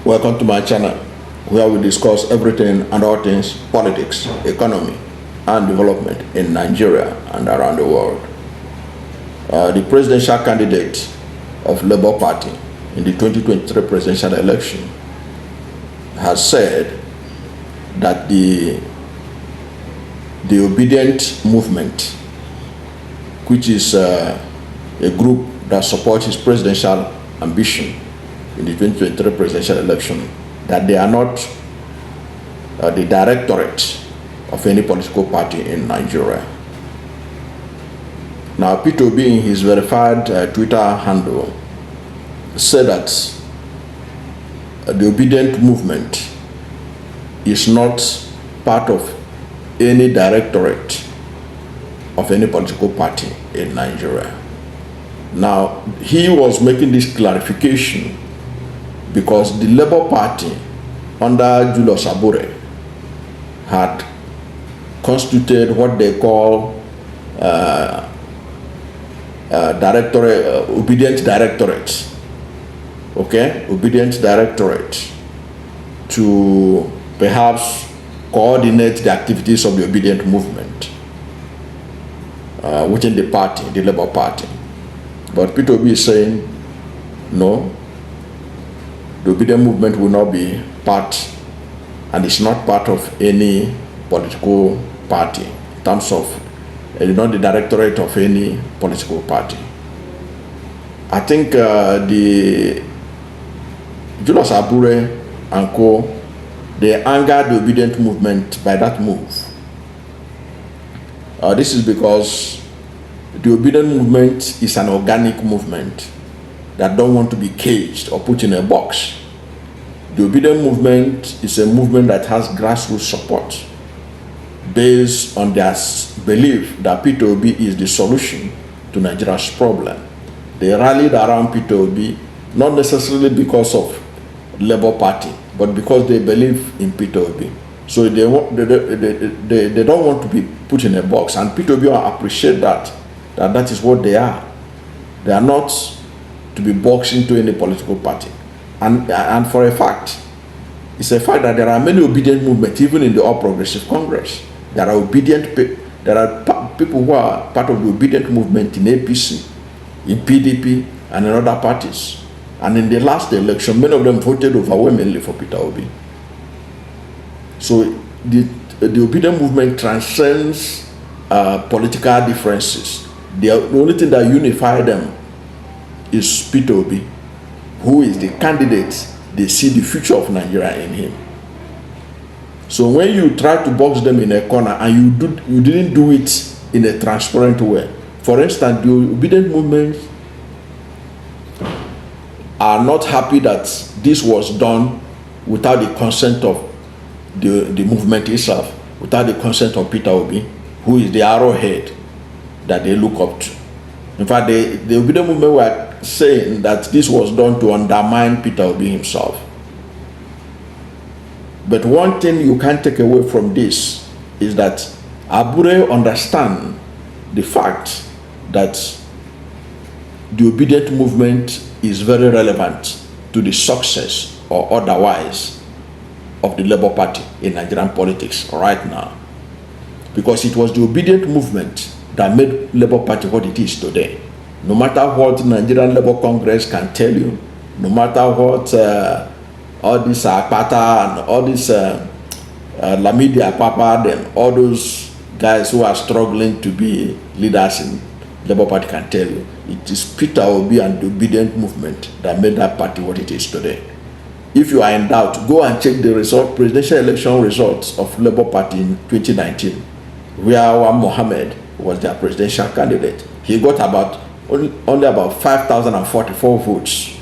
Welcome to my channel, where we discuss everything and all things politics, economy, and development in Nigeria and around the world. The presidential candidate of Labour Party in the 2023 presidential election has said that the Obidients Movement, which is a group that supports his presidential ambition in the 2023 presidential election, that they are not the directorate of any political party in Nigeria. Now, Peter Obi, in his verified Twitter handle, said that the Obidients Movement is not part of any directorate of any political party in Nigeria. Now, he was making this clarification because the Labour Party under Julius Abure had constituted what they call Obidients Directorate. Okay, Obidients Directorate, to perhaps coordinate the activities of the Obidients Movement within the party, the Labour Party. But Peter Obi is saying, no, the Obidients Movement will not be part, and it's not part of any political party in terms of not the directorate of any political party. I think the Julius Abure and co, they angered the Obidients Movement by that move. This is because the Obidients Movement is an organic movement that don't want to be caged or put in a box. The Obidients Movement is a movement that has grassroots support based on their belief that Peter Obi is the solution to Nigeria's problem. They rallied around Peter Obi not necessarily because of Labour Party, but because they believe in Peter Obi. So they don't want to be put in a box, and Peter Obi appreciate that is what they are. They are not to be boxed into any political party. And for a fact, it's a fact that there are many obedient movements, even in the All Progressive Congress. There are people who are part of the obedient movement in APC, in PDP, and in other parties. And in the last election, many of them voted overwhelmingly for Peter Obi. So the obedient movement transcends political differences. The only thing that unifies them is Peter Obi, who is the candidate. They see the future of Nigeria in him. So when you try to box them in a corner and you didn't do it in a transparent way, for instance, the obedient movement are not happy that this was done without the consent of the movement itself, without the consent of Peter Obi, who is the arrowhead that they look up to. In fact, the obedient movement were saying that this was done to undermine Peter Obi himself. But one thing you can't take away from this is that Abure understands the fact that the obedient movement is very relevant to the success or otherwise of the Labour Party in Nigerian politics right now. Because it was the obedient movement that made Labour Party what it is today. No matter what Nigerian Labour Congress can tell you, no matter what all this Akpata and all this Lamidi Apapa and all those guys who are struggling to be leaders in Labour Party can tell you, it is Peter Obi and the Obedient Movement that made that party what it is today. If you are in doubt, go and check the presidential election results of Labour Party in 2019, where our Mohammed was their presidential candidate. He got only about 5,044 votes.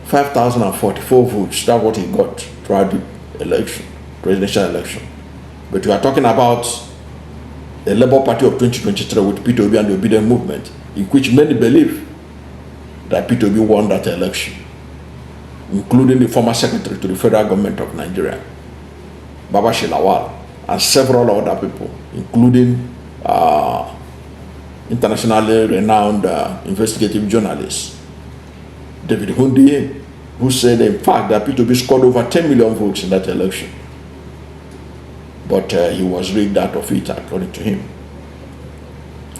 5,044 votes, that's what he got throughout the election, presidential election. But we are talking about a Labour Party of 2023 with Peter Obi and the Obidients Movement, in which many believe that Peter Obi won that election, including the former secretary to the federal government of Nigeria, Baba Shilawal, and several other people, including internationally renowned investigative journalist David Hundiye, who said, in fact, that Peter Obi scored over 10 million votes in that election. But he was rigged out of it, according to him.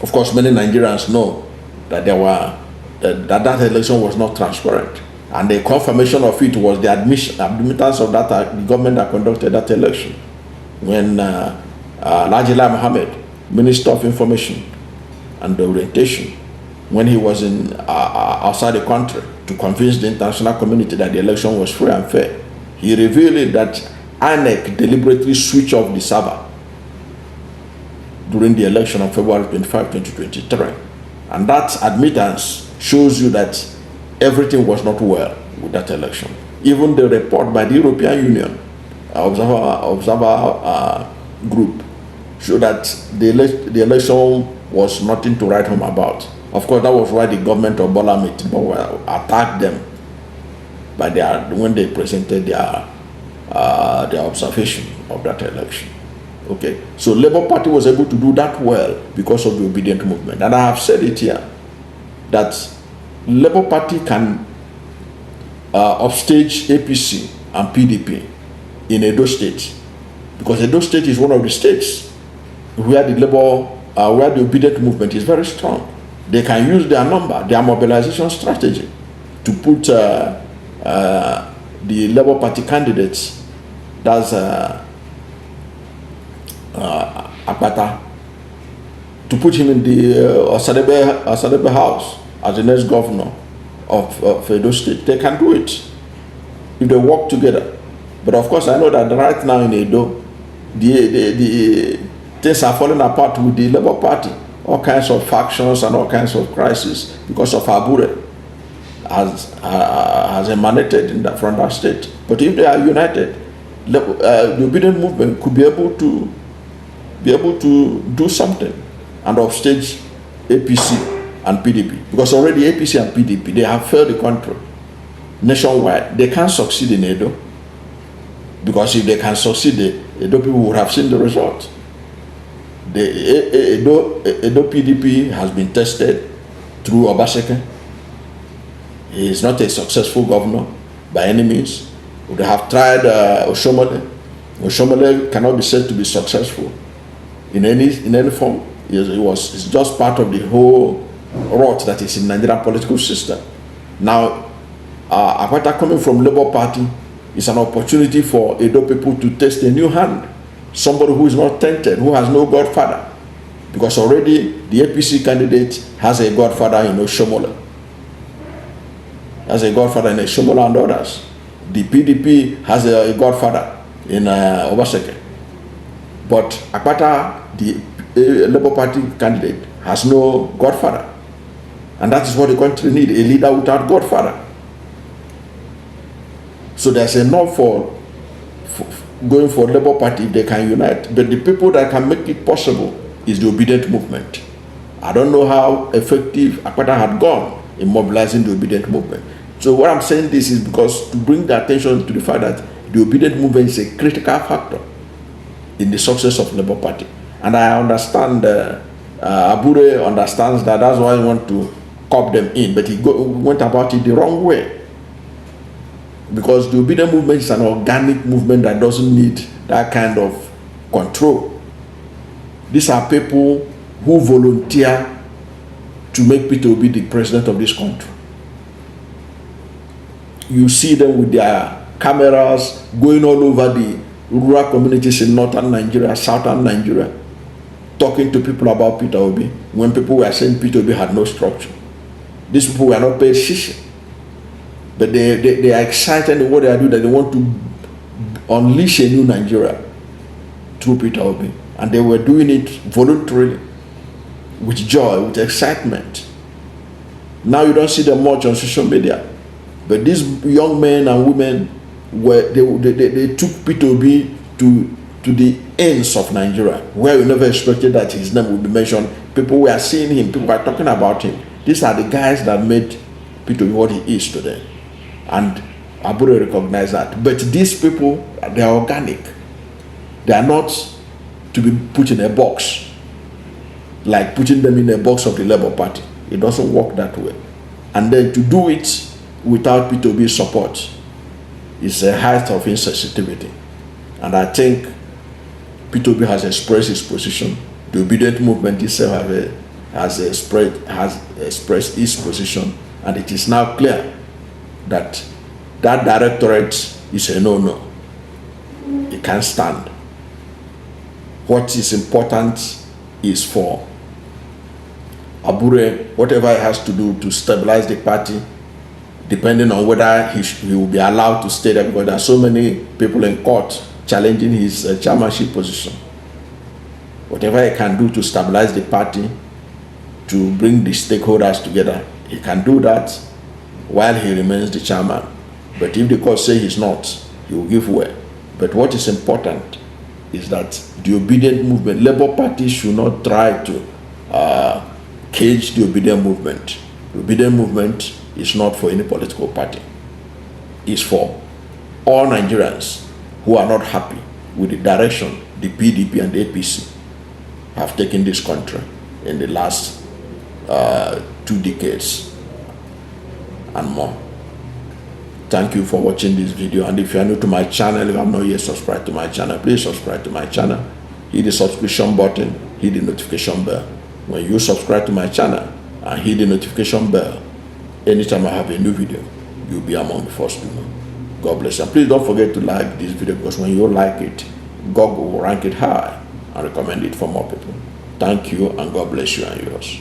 Of course, many Nigerians know that that election was not transparent. And the confirmation of it was the admittance of that the government that conducted that election. When Lajila Mohammed, Minister of Information and Orientation, when he was in outside the country to convince the international community that the election was free and fair, he revealed that INEC deliberately switched off the server during the election on February 25, 2023. And that admittance shows you that everything was not well with that election. Even the report by the European Union observer group showed that the election was nothing to write home about. Of course, that was why the government of Bola Ahmed Tinubu attacked them when they presented their observation of that election. Okay, so Labour Party was able to do that well because of the Obidients Movement, and I have said it here that Labour Party can upstage APC and PDP in Edo State, because Edo State is one of the states where the Obidients Movement is very strong. They can use their number, their mobilization strategy to put the Labour Party candidates, that's Akpata, to put him in the Osadebe House as the next governor of Edo State. They can do it if they work together. But of course, I know that right now in Edo, the things are falling apart with the Labour Party. All kinds of factions and all kinds of crises because of Abure has emanated from that state. But if they are united, the Obidients Movement could be able to do something and upstage APC and PDP, because already APC and PDP, they have failed the country nationwide. They can't succeed in Edo, because if they can succeed, the Edo people would have seen the result. The Edo PDP has been tested through Obaseke. He is not a successful governor by any means. They have tried Oshomole. Oshomole cannot be said to be successful in any form. It's just part of the whole rot that is in Nigerian political system. Now, Akpata coming from Labour Party is an opportunity for Edo people to test a new hand. Somebody who is not tainted, who has no godfather. Because already the APC candidate has a godfather in Oshomole. Has a godfather in Oshomole and others. The PDP has a godfather in Obaseke. But Akpata, the Labour Party candidate, has no godfather. And that is what the country needs, a leader without godfather. So there's enough for going for Labour Party if they can unite. But the people that can make it possible is the Obidients Movement. I don't know how effective Akpata had gone in mobilizing the Obidients Movement. So what I'm saying this is because to bring the attention to the fact that the Obidients Movement is a critical factor in the success of Labour Party. And I understand Abure understands that. That's why I want to cop them in, but he went about it the wrong way. Because the Obidients Movement is an organic movement that doesn't need that kind of control. These are people who volunteer to make Peter Obi the president of this country. You see them with their cameras going all over the rural communities in northern Nigeria, southern Nigeria, talking to people about Peter Obi, when people were saying Peter Obi had no structure. These people were not paid shishi. But they are excited in what they are doing, that they want to unleash a new Nigeria through Peter Obi. And they were doing it voluntarily, with joy, with excitement. Now you don't see them much on social media. But these young men and women, they took Peter Obi to the ends of Nigeria, where we never expected that his name would be mentioned. People were seeing him, people were talking about him. These are the guys that made Peter Obi what he is today. And Abure recognized that. But these people, they are organic. They are not to be put in a box, like putting them in a box of the Labour Party. It doesn't work that way. And then to do it without Peter Obi's support is a height of insensitivity. And I think Peter Obi has expressed his position. The Obidients Movement itself has expressed its position, and it is now clear that that directorate is a no-no. It can't stand. What is important is for Abure, whatever he has to do to stabilize the party, depending on whether he will be allowed to stay there, because there are so many people in court challenging his chairmanship position. Whatever he can do to stabilize the party, to bring the stakeholders together, he can do that while he remains the chairman. But if the court say he's not, he will give way. But what is important is that the Obidients Movement, Labour Party should not try to cage the Obidients Movement. The Obidients Movement is not for any political party. It's for all Nigerians who are not happy with the direction the PDP and the APC have taken this country in the last 2 decades and more. Thank you for watching this video, and if you are new to my channel, if you have not yet subscribed to my channel, please subscribe to my channel. Hit the subscription button, hit the notification bell. When you subscribe to my channel and hit the notification bell, anytime I have a new video, you'll be among the first to know. God bless you. And please don't forget to like this video, because when you like it, Google will rank it high and recommend it for more people. Thank you, and God bless you and yours.